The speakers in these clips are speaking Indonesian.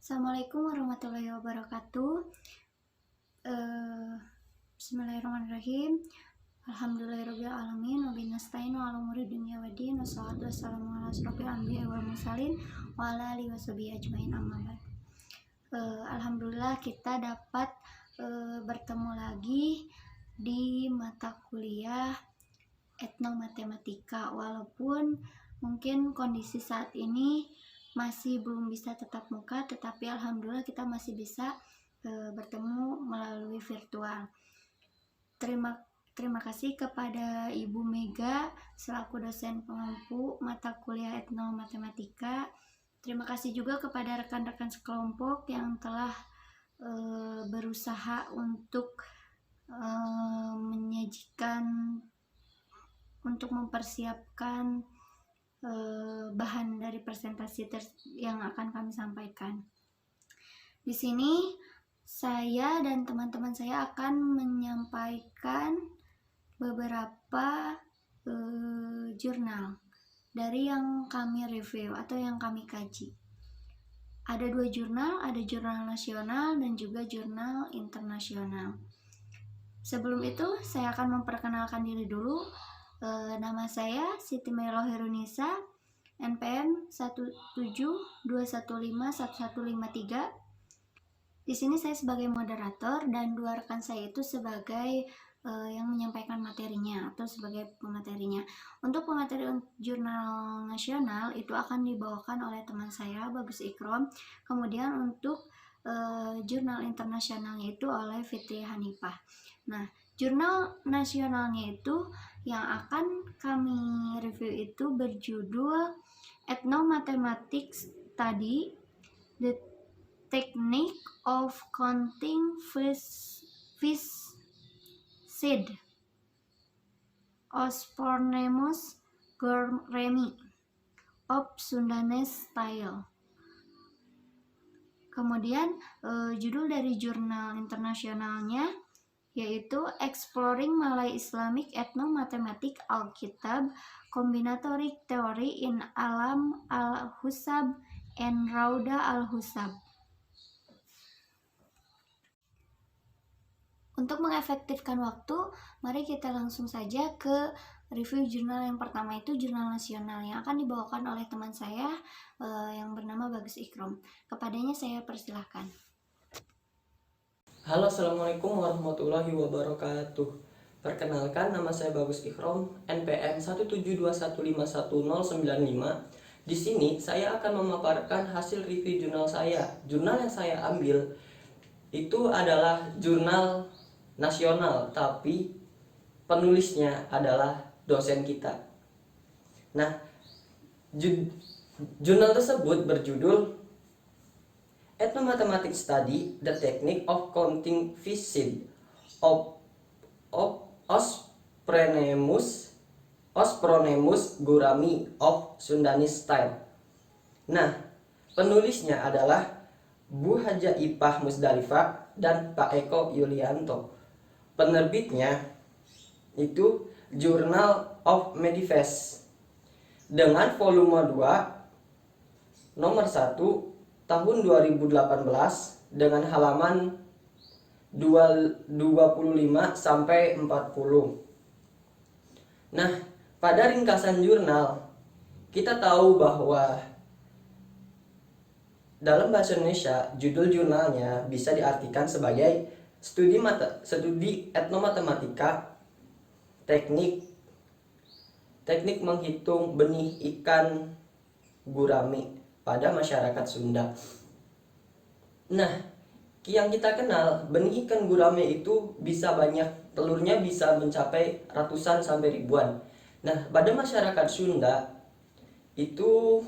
Assalamualaikum warahmatullahi wabarakatuh. Bismillahirrahmanirrahim. Alhamdulillahirabbil alamin wa binasta'inu ala umuri dunya waddin wassalatu wassalamu ala asrofil anbiya'i wal mursalin wa ala alihi washabihi ajmain amma ba'd. Alhamdulillah kita dapat bertemu lagi di mata kuliah etnomatematika, walaupun mungkin kondisi saat ini masih belum bisa tatap muka, tetapi alhamdulillah kita masih bisa bertemu melalui virtual. Terima kasih kepada Ibu Mega selaku dosen pengampu mata kuliah etnomatematika. Terima kasih juga kepada rekan-rekan sekelompok yang telah berusaha untuk menyajikan, untuk mempersiapkan bahan dari presentasi yang akan kami sampaikan. Di sini saya dan teman-teman saya akan menyampaikan beberapa jurnal dari yang kami review atau yang kami kaji. Ada 2 jurnal, ada jurnal nasional dan juga jurnal internasional. Sebelum itu saya akan memperkenalkan diri dulu. Nama saya Siti Melo Herunisa, NPM 172151153. Di sini saya sebagai moderator dan 2 rekan saya itu sebagai yang menyampaikan materinya atau sebagai pematerinya. Untuk pemateri jurnal nasional itu akan dibawakan oleh teman saya Bagus Ikrom. Kemudian untuk jurnal internasionalnya itu oleh Fitri Hanifah. Nah, jurnal nasionalnya itu yang akan kami review itu berjudul Ethnomathematics Study, The Technique of Counting Fish Seed, Ospornemus gourami of Sundanese Style. Kemudian judul dari jurnal internasionalnya yaitu Exploring Malay Islamic Ethnomathematic Alkitab Combinatoric Theory in Alam al-Husab and Rauda al-Husab. Untuk mengefektifkan waktu, mari kita langsung saja ke review jurnal yang pertama, itu jurnal nasional yang akan dibawakan oleh teman saya yang bernama Bagus Ikrom. Kepadanya saya persilahkan. Halo, assalamualaikum warahmatullahi wabarakatuh. Perkenalkan, nama saya Bagus Ikrom, NPM 172151095. Di sini saya akan memaparkan hasil review jurnal saya. Jurnal yang saya ambil itu adalah jurnal nasional, tapi penulisnya adalah dosen kita. Nah, jurnal tersebut berjudul Ethnomathematics Study, The Technique of Counting Fish Seed of Ospronemus gourami of Sundanese Style. Nah, penulisnya adalah Bu Haja Ipah Musdalifah dan Pak Eko Yulianto. Penerbitnya itu Journal of Medifest dengan volume 2 nomor 1 tahun 2018 dengan halaman 25 sampai 40. Nah, pada ringkasan jurnal kita tahu bahwa dalam bahasa Indonesia judul jurnalnya bisa diartikan sebagai studi etnomatematika, teknik menghitung benih ikan gurami pada masyarakat Sunda. Nah, yang kita kenal benih ikan gurame itu bisa banyak, telurnya bisa mencapai ratusan sampai ribuan. Nah, pada masyarakat Sunda itu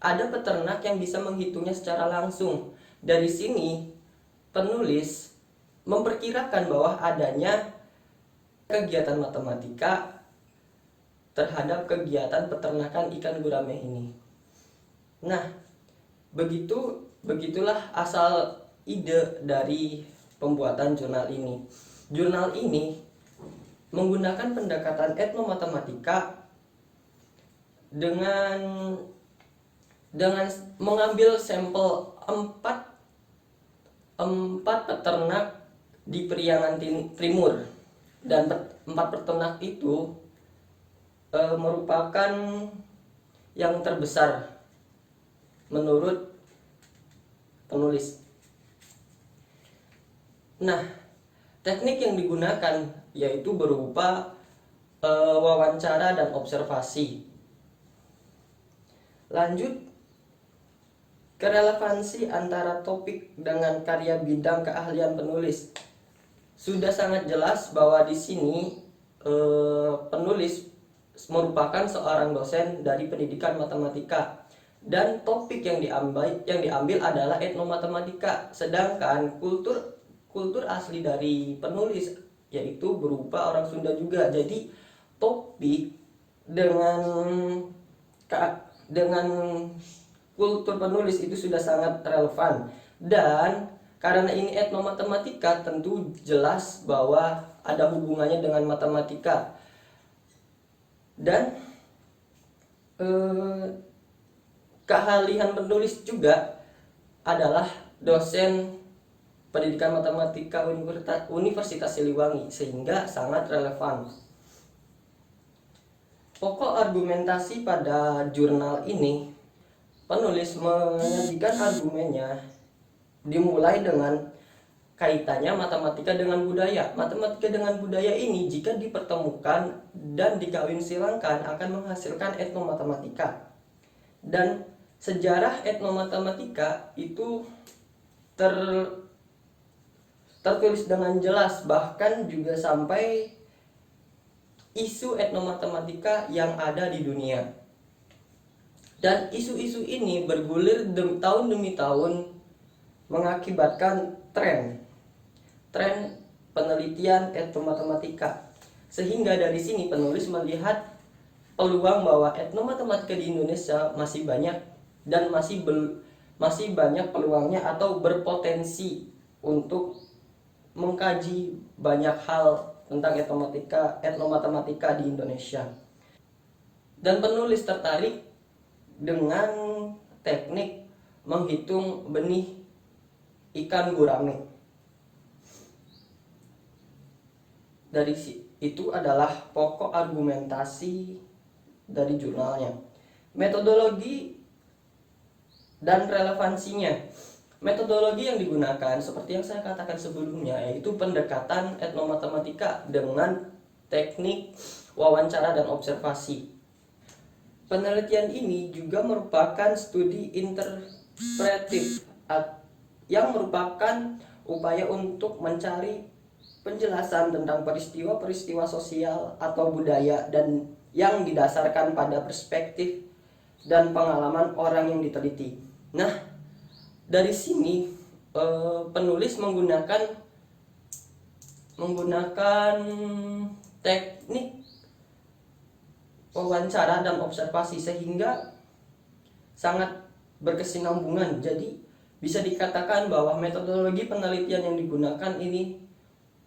ada peternak yang bisa menghitungnya secara langsung. Dari sini penulis memperkirakan bahwa adanya kegiatan matematika terhadap kegiatan peternakan ikan gurame ini. Nah, begitulah asal ide dari pembuatan jurnal ini. Jurnal ini menggunakan pendekatan etnomatematika dengan mengambil sampel empat peternak di Priangan Timur, dan empat peternak itu merupakan yang terbesar menurut penulis. Nah, teknik yang digunakan yaitu berupa wawancara dan observasi. Lanjut ke relevansi antara topik dengan karya bidang keahlian penulis. Sudah sangat jelas bahwa di sini penulis merupakan seorang dosen dari pendidikan matematika, dan topik yang diambil adalah etnomatematika. Sedangkan kultur asli dari penulis yaitu berupa orang Sunda juga. Jadi topik dengan kultur penulis itu sudah sangat relevan, dan karena ini etnomatematika tentu jelas bahwa ada hubungannya dengan matematika. Dan keahlian penulis juga adalah dosen pendidikan matematika Universitas Siliwangi, sehingga sangat relevan. Pokok argumentasi pada jurnal ini, penulis menyajikan argumennya dimulai dengan kaitannya matematika dengan budaya. Matematika dengan budaya ini jika dipertemukan dan dikawin silangkan akan menghasilkan etnomatematika. Dan sejarah etnomatematika itu tertulis dengan jelas, bahkan juga sampai isu etnomatematika yang ada di dunia. Dan isu-isu ini bergulir tahun demi tahun, mengakibatkan tren penelitian etnomatematika. Sehingga dari sini penulis melihat peluang bahwa etnomatematika di Indonesia masih banyak, dan masih banyak peluangnya atau berpotensi untuk mengkaji banyak hal tentang etnomatematika di Indonesia. Dan penulis tertarik dengan teknik menghitung benih ikan gurame. Dari itu adalah pokok argumentasi dari jurnalnya. Metodologi dan relevansinya. Metodologi yang digunakan seperti yang saya katakan sebelumnya, yaitu pendekatan etnomatematika dengan teknik wawancara dan observasi. Penelitian ini juga merupakan studi interpretif yang merupakan upaya untuk mencari penjelasan tentang peristiwa-peristiwa sosial atau budaya dan yang didasarkan pada perspektif dan pengalaman orang yang diteliti. Nah, dari sini penulis menggunakan teknik wawancara dan observasi sehingga sangat berkesinambungan. Jadi bisa dikatakan bahwa metodologi penelitian yang digunakan ini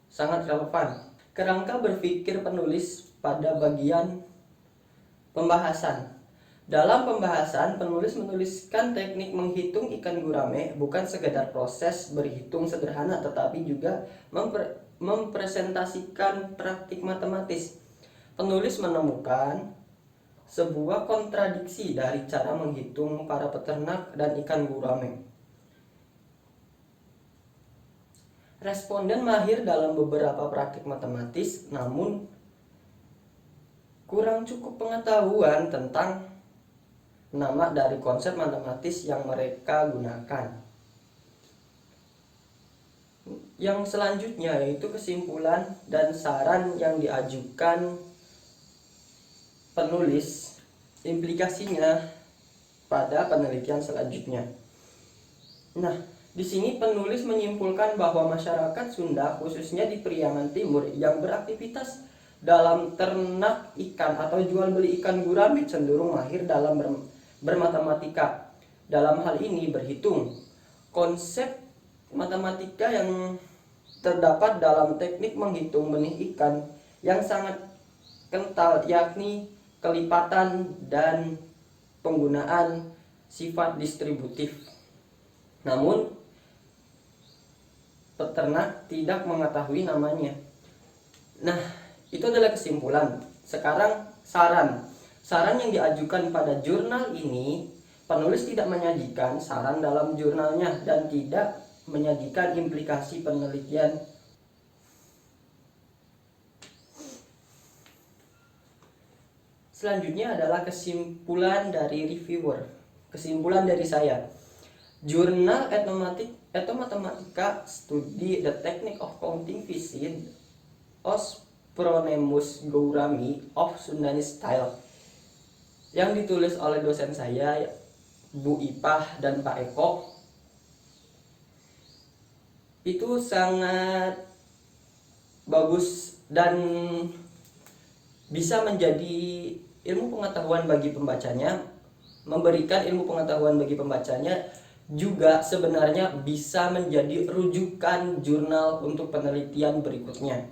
sangat relevan. Kerangka berpikir penulis pada bagian pembahasan. Dalam pembahasan, penulis menuliskan teknik menghitung ikan gurame bukan sekedar proses berhitung sederhana, tetapi juga mempresentasikan praktik matematis. Penulis menemukan sebuah kontradiksi dari cara menghitung para peternak dan ikan gurame. Responden mahir dalam beberapa praktik matematis, namun kurang cukup pengetahuan tentang nama dari konsep matematis yang mereka gunakan. Yang selanjutnya yaitu kesimpulan dan saran yang diajukan penulis, implikasinya pada penelitian selanjutnya. Nah, di sini penulis menyimpulkan bahwa masyarakat Sunda, khususnya di Priangan Timur, yang beraktivitas dalam ternak ikan atau jual beli ikan gurame cenderung mahir dalam bermatematika. Dalam hal ini berhitung. Konsep matematika yang terdapat dalam teknik menghitung benih ikan yang sangat kental, yakni kelipatan dan penggunaan sifat distributif. Namun peternak tidak mengetahui namanya. Nah, itu adalah kesimpulan. Sekarang saran. Saran yang diajukan pada jurnal ini, penulis tidak menyajikan saran dalam jurnalnya dan tidak menyajikan implikasi penelitian. Selanjutnya adalah kesimpulan dari reviewer. Kesimpulan dari saya. Jurnal Ethnomathematica Study the Technique of Counting Visit Ospronemus Gourami of Sundanese Style yang ditulis oleh dosen saya Bu Ipah dan Pak Eko itu sangat bagus dan bisa menjadi ilmu pengetahuan bagi pembacanya, memberikan ilmu pengetahuan bagi pembacanya, juga sebenarnya bisa menjadi rujukan jurnal untuk penelitian berikutnya.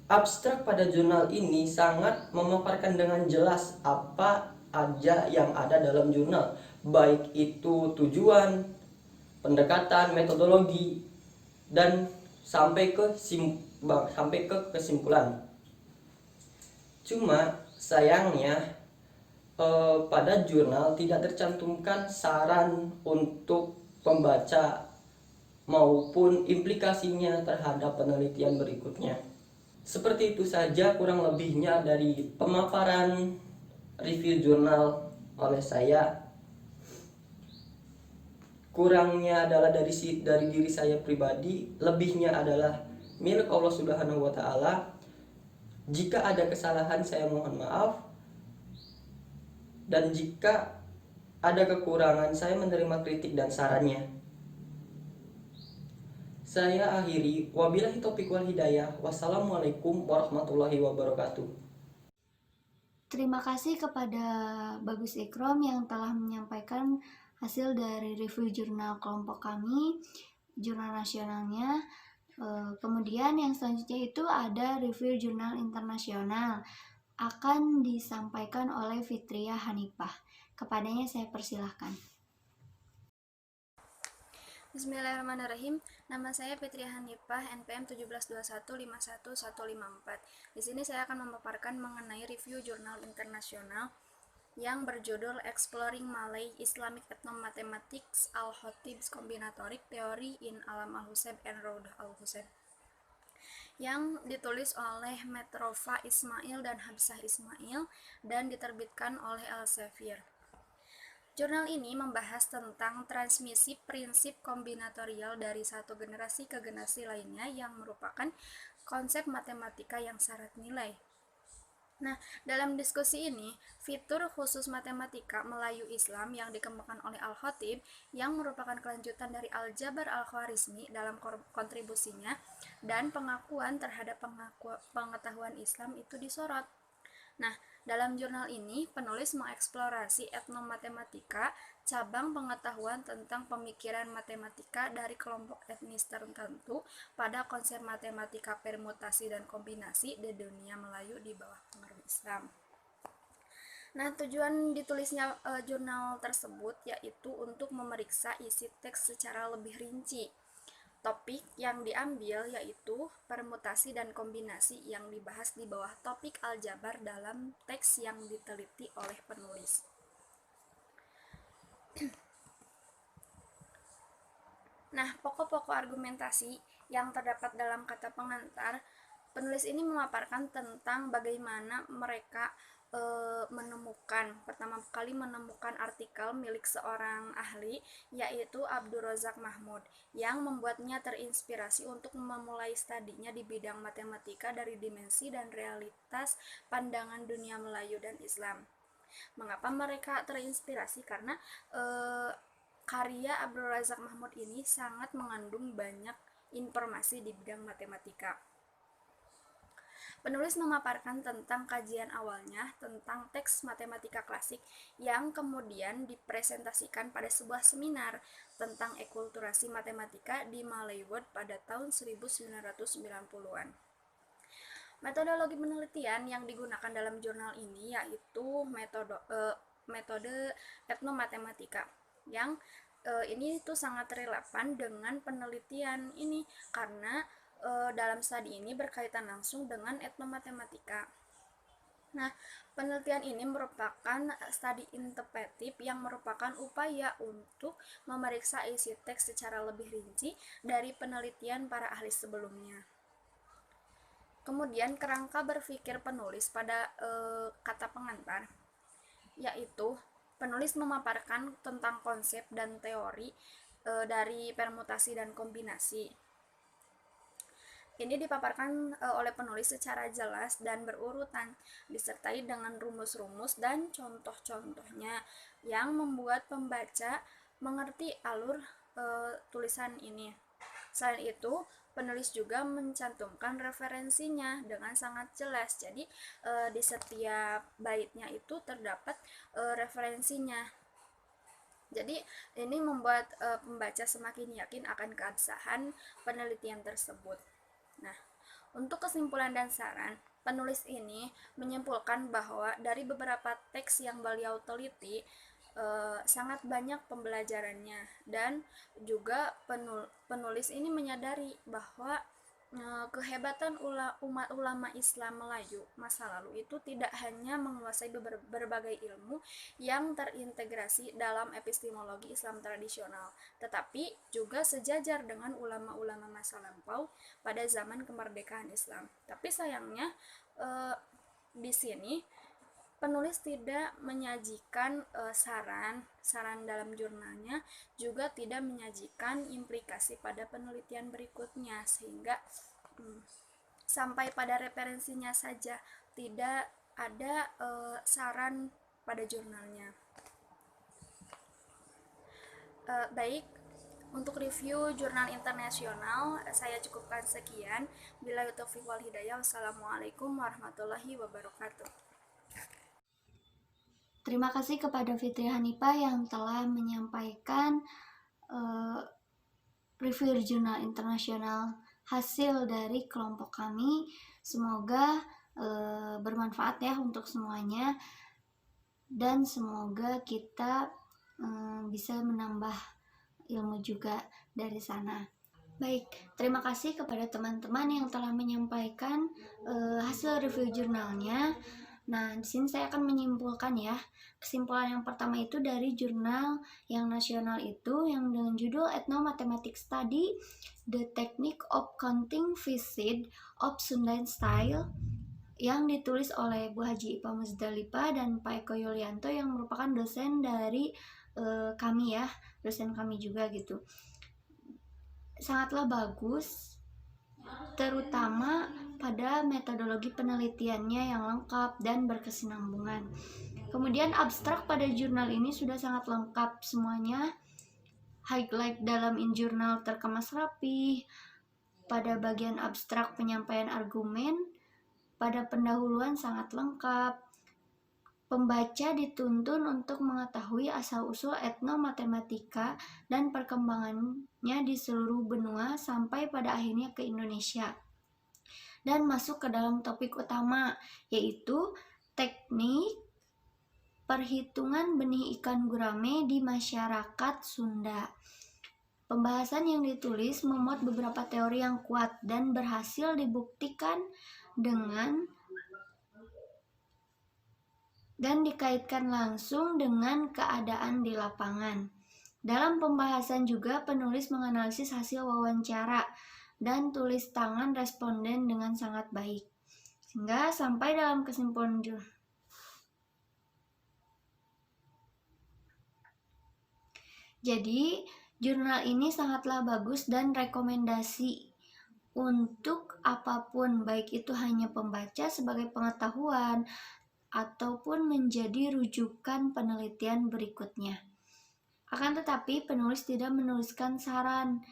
Abstrak pada jurnal ini sangat memaparkan dengan jelas apa aja yang ada dalam jurnal, baik itu tujuan, pendekatan, metodologi, dan sampai ke kesimpulan. Cuma sayangnya pada jurnal tidak tercantumkan saran untuk pembaca maupun implikasinya terhadap penelitian berikutnya. Seperti itu saja kurang lebihnya dari pemaparan review jurnal oleh saya. Kurangnya adalah dari diri saya pribadi, lebihnya adalah milik Allah Subhanahu wa taala. Jika ada kesalahan saya mohon maaf, dan jika ada kekurangan saya menerima kritik dan sarannya. Saya akhiri, wabillahi taufiq wal hidayah. Wassalamualaikum warahmatullahi wabarakatuh. Terima kasih kepada Bagus Ikrom yang telah menyampaikan hasil dari review jurnal kelompok kami, jurnal nasionalnya. Kemudian yang selanjutnya itu ada review jurnal internasional, akan disampaikan oleh Fitria Hanifah. Kepadanya saya persilahkan. Bismillahirrahmanirrahim. Nama saya Fitria Hanifah, NPM 172151154. Di sini saya akan memaparkan mengenai review jurnal internasional yang berjudul Exploring Malay Islamic Ethnomathematics Al-Khatib's Combinatoric Theory in Alam Al-Hussein and Rawdah Al-Hussein, yang ditulis oleh Metrofa Ismail dan Habsah Ismail dan diterbitkan oleh Elsevier. Jurnal ini membahas tentang transmisi prinsip kombinatorial dari satu generasi ke generasi lainnya yang merupakan konsep matematika yang syarat nilai. Nah, dalam diskusi ini, fitur khusus matematika Melayu Islam yang dikembangkan oleh Al-Khatib yang merupakan kelanjutan dari Al-Jabar Al-Khwarizmi dalam kontribusinya dan pengakuan terhadap pengetahuan Islam itu disorot. Nah, dalam jurnal ini, penulis mengeksplorasi etnomatematika, cabang pengetahuan tentang pemikiran matematika dari kelompok etnis tertentu pada konsep matematika permutasi dan kombinasi di dunia Melayu di bawah pengaruh Islam. Nah, tujuan ditulisnya jurnal tersebut yaitu untuk memeriksa isi teks secara lebih rinci. Topik yang diambil yaitu permutasi dan kombinasi yang dibahas di bawah topik aljabar dalam teks yang diteliti oleh penulis. Nah, pokok-pokok argumentasi yang terdapat dalam kata pengantar, penulis ini memaparkan tentang bagaimana mereka pertama kali menemukan artikel milik seorang ahli yaitu Abdul Razak Mahmud yang membuatnya terinspirasi untuk memulai studinya di bidang matematika dari dimensi dan realitas pandangan dunia Melayu dan Islam. Mengapa mereka terinspirasi? Karena karya Abdul Razak Mahmud ini sangat mengandung banyak informasi di bidang matematika. Penulis memaparkan tentang kajian awalnya tentang teks matematika klasik yang kemudian dipresentasikan pada sebuah seminar tentang ekulturasi matematika di Malaywood pada tahun 1990-an. Metodologi penelitian yang digunakan dalam jurnal ini yaitu metode etnomatematika yang ini tuh sangat relevan dengan penelitian ini karena dalam studi ini berkaitan langsung dengan etnomatematika. Nah, penelitian ini merupakan studi interpretif yang merupakan upaya untuk memeriksa isi teks secara lebih rinci dari penelitian para ahli sebelumnya. Kemudian kerangka berpikir penulis pada kata pengantar, yaitu penulis memaparkan tentang konsep dan teori dari permutasi dan kombinasi. Ini dipaparkan oleh penulis secara jelas dan berurutan, disertai dengan rumus-rumus dan contoh-contohnya yang membuat pembaca mengerti alur tulisan ini. Selain itu, penulis juga mencantumkan referensinya dengan sangat jelas. Jadi, di setiap baitnya itu terdapat referensinya. Jadi, ini membuat pembaca semakin yakin akan keabsahan penelitian tersebut. Nah, untuk kesimpulan dan saran, penulis ini menyimpulkan bahwa dari beberapa teks yang beliau teliti, sangat banyak pembelajarannya, dan juga penulis ini menyadari bahwa kehebatan umat ulama Islam Melayu masa lalu itu tidak hanya menguasai berbagai ilmu yang terintegrasi dalam epistemologi Islam tradisional, tetapi juga sejajar dengan ulama-ulama masa lampau pada zaman kemerdekaan Islam. Tapi sayangnya di sini penulis tidak menyajikan saran dalam jurnalnya, juga tidak menyajikan implikasi pada penelitian berikutnya, sehingga sampai pada referensinya saja, tidak ada saran pada jurnalnya. Baik, untuk review jurnal internasional saya cukupkan sekian. Billahi taufiq wal hidayah. Wassalamualaikum warahmatullahi wabarakatuh. Terima kasih kepada Fitri Hanifah yang telah menyampaikan review jurnal internasional hasil dari kelompok kami. Semoga bermanfaat ya untuk semuanya, dan semoga kita bisa menambah ilmu juga dari sana. Baik, terima kasih kepada teman-teman yang telah menyampaikan hasil review jurnalnya. Nah, di sini saya akan menyimpulkan ya. Kesimpulan yang pertama itu dari jurnal yang nasional itu yang dengan judul Ethnomathematic Study, The Technique of Counting Visit of Sundan Style, yang ditulis oleh Bu Haji Ipa Muzdalifah dan Pak Eko Yulianto yang merupakan dosen dari kami ya, dosen kami juga gitu. Sangatlah bagus, terutama pada metodologi penelitiannya yang lengkap dan berkesinambungan. Kemudian abstrak pada jurnal ini sudah sangat lengkap semuanya. Highlight dalam in-jurnal terkemas rapi. Pada bagian abstrak penyampaian argumen, pada pendahuluan sangat lengkap. Pembaca dituntun untuk mengetahui asal-usul etnomatematika dan perkembangannya di seluruh benua sampai pada akhirnya ke Indonesia. Dan masuk ke dalam topik utama, yaitu teknik perhitungan benih ikan gurame di masyarakat Sunda. Pembahasan yang ditulis memuat beberapa teori yang kuat dan berhasil dibuktikan dan dikaitkan langsung dengan keadaan di lapangan. Dalam pembahasan juga penulis menganalisis hasil wawancara dan tulis tangan responden dengan sangat baik, sehingga sampai dalam kesimpulan Jadi, jurnal ini sangatlah bagus dan rekomendasi untuk apapun, baik itu hanya pembaca sebagai pengetahuan ataupun menjadi rujukan penelitian berikutnya. Akan tetapi, penulis tidak menuliskan saran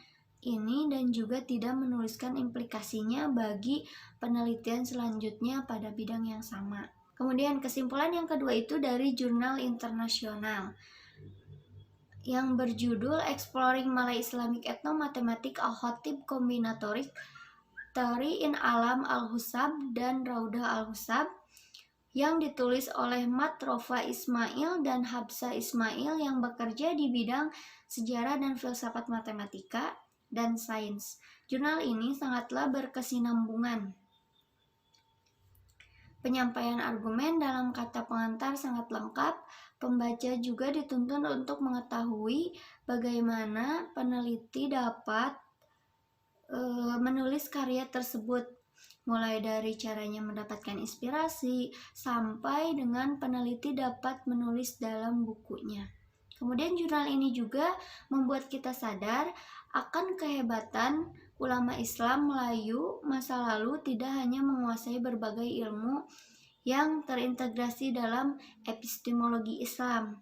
ini dan juga tidak menuliskan implikasinya bagi penelitian selanjutnya pada bidang yang sama. Kemudian kesimpulan yang kedua itu dari jurnal internasional yang berjudul Exploring Malay Islamic Ethnomathematics Al-Khatib Combinatoric Theory in Alam Al-Husab dan Raudah Al-Husab, yang ditulis oleh Mat Rofa Ismail dan Habsa Ismail yang bekerja di bidang sejarah dan filsafat matematika dan sains. Jurnal ini sangatlah berkesinambungan. Penyampaian argumen dalam kata pengantar sangat lengkap. Pembaca juga dituntun untuk mengetahui bagaimana peneliti dapat menulis karya tersebut, mulai dari caranya mendapatkan inspirasi sampai dengan peneliti dapat menulis dalam bukunya. Kemudian jurnal ini juga membuat kita sadar akan kehebatan ulama Islam Melayu masa lalu tidak hanya menguasai berbagai ilmu yang terintegrasi dalam epistemologi Islam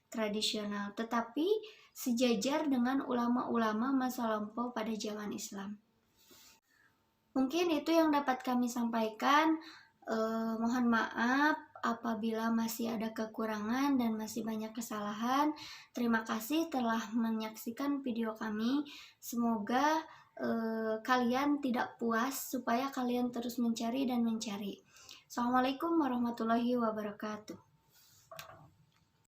tradisional, tetapi sejajar dengan ulama-ulama masa lampau pada zaman Islam. Mungkin itu yang dapat kami sampaikan. Mohon maaf apabila masih ada kekurangan dan masih banyak kesalahan. Terima kasih telah menyaksikan video kami. Semoga kalian tidak puas, supaya kalian terus mencari dan mencari. Assalamualaikum warahmatullahi wabarakatuh.